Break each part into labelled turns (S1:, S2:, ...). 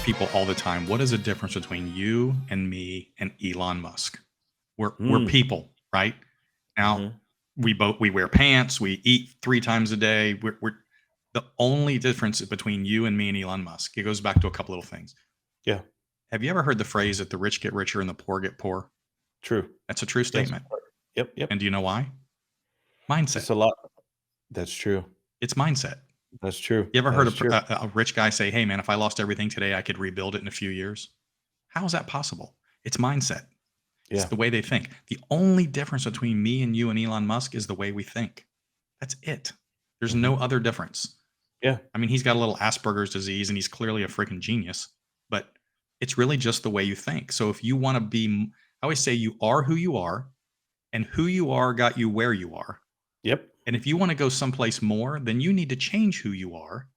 S1: people all the time, what is the difference between you and me and Elon Musk? We're
S2: Mm.
S1: people, right? Now,
S2: Mhm.
S1: we wear pants, we eat 3 times a day. We're the only difference between you and me and Elon Musk. It goes back to a couple little things.
S2: Yeah,
S1: Have you ever heard the phrase that the rich get richer and the poor get poor?
S2: true.
S1: That's a true
S2: Yes.
S1: statement.
S2: Yep, yep.
S1: And do you know why? Mindset.
S2: Just a lot. That's true.
S1: It's mindset.
S2: That's true.
S1: You ever
S2: That
S1: heard
S2: is true.
S1: a rich guy say, "Hey, man, if I lost everything today, I could rebuild it in a few years"? How is that possible? It's mindset. It's
S2: Yeah.
S1: the way they think. The only difference between me and you and Elon Musk is the way we think. That's it. There's no
S2: Mhm.
S1: other difference.
S2: Yeah.
S1: I mean, he's got a little Asperger's disease and he's clearly a freaking genius, but it's really just the way you think. So if you want to be, I always say you are who you are, and who you are got you where you are.
S2: Yep.
S1: And if you want to go someplace more, then you need to change who you are.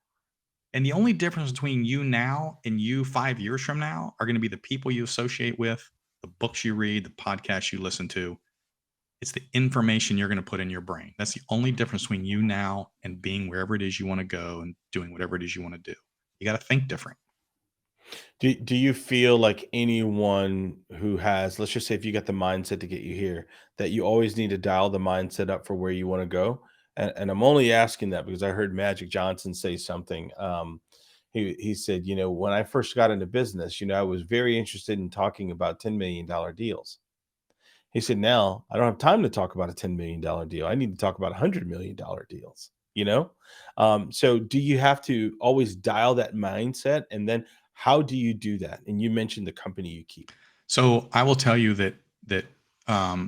S1: And the only difference between you now and you 5 years from now are going to be the people you associate with, the books you read, the podcasts you listen to. It's the information you're going to put in your brain. That's the only difference between you now and being wherever it is you want to go and doing whatever it is you want to do. You got to think different.
S2: Do you feel like anyone who has, let's just say if you got the mindset to get you here, that you always need to dial the mindset up for where you want to go? And I'm only asking that because I heard Magic Johnson say something. He said, when I first got into business, I was very interested in talking about $10 million deals. He said, now I don't have time to talk about a $10 million deal. I need to talk about $100 million deals, you know? So do you have to always dial that mindset? And then how do you do that? And you mentioned the company you keep.
S1: So I will tell you that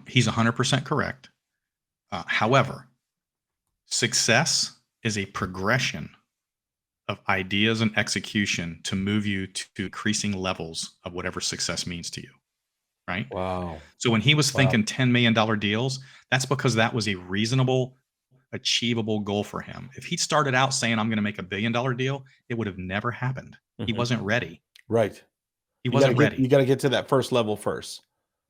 S1: he's 100% correct. However, success is a progression of ideas and execution to move you to increasing levels of whatever success means to you. Right.
S2: Wow.
S1: So when he was
S2: Wow.
S1: thinking $10 million deals, that's because that was a reasonable, achievable goal for him. If he started out saying, I'm going to make $1 billion deal, it would have never happened. He
S2: Mhm.
S1: wasn't ready.
S2: Right.
S1: He
S2: You gotta
S1: wasn't
S2: get
S1: ready.
S2: you gotta get to that first level first.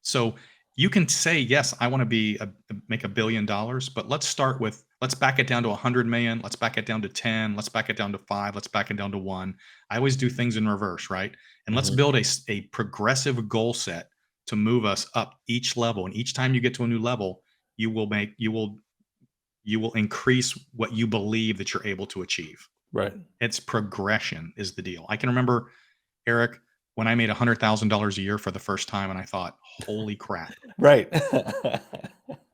S1: So you can say, yes, I want to make $1 billion, but let's back it down to 100 million. Let's back it down to 10. Let's back it down to 5. Let's back it down to 1. I always do things in reverse, right? And let's
S2: Mhm.
S1: build a progressive goal set to move us up each level. And each time you get to a new level, you will make, you will increase what you believe that you're able to achieve.
S2: Right.
S1: It's progression is the deal. I can remember, Eric, when I made $100,000 a year for the first time, and I thought, holy crap.
S2: Right.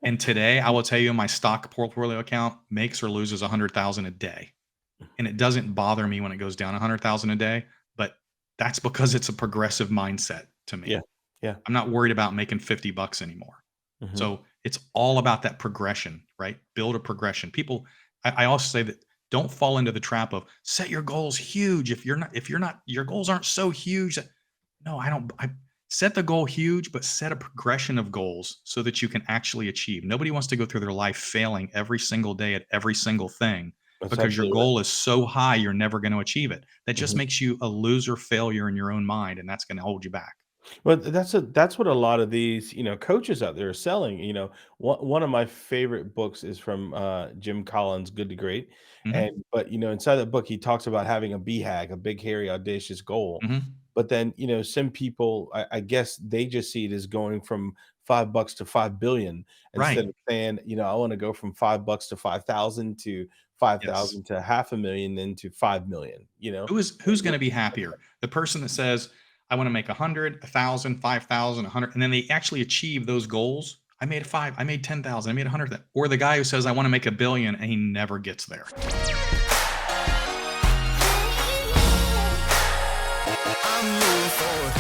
S1: And today, I will tell you, my stock portfolio account makes or loses 100,000 a day, and it doesn't bother me when it goes down 100,000 a day. But that's because it's a progressive mindset to
S2: Yeah.
S1: me.
S2: Yeah.
S1: I'm not worried about making $50 anymore.
S2: Mhm.
S1: So it's all about that progression, right? Build a progression. People, I also say that don't fall into the trap of set your goals huge. If your goals aren't so huge. No, I don't. I set the goal huge, but set a progression of goals so that you can actually achieve. Nobody wants to go through their life failing every single day at every single thing
S2: That's
S1: because your
S2: absolutely right.
S1: goal is so high you're never going to achieve it. That just
S2: Mhm.
S1: makes you a loser failure in your own mind, and that's going to hold you back.
S2: Well, that's what a lot of these, coaches out there are selling. One of my favorite books is from Jim Collins, Good to Great.
S1: Hmm.
S2: And but inside that book, he talks about having a BHAG, a big, hairy, audacious goal.
S1: Hmm.
S2: But then, some people, I guess they just see it as going from $5 to 5 billion instead
S1: Right.
S2: of saying, I want to go from $5 to 5,000 to
S1: Yes.
S2: 5,000 to half a million, then to 5 million.
S1: Who's going to be happier? The person that says, I want to make 100, 1,000, 5,000, 100, and then they actually achieve those goals. I made 5, I made 10,000, I made 100. Or the guy who says, I want to make $1 billion, and he never gets there.
S3: I'm moving forward.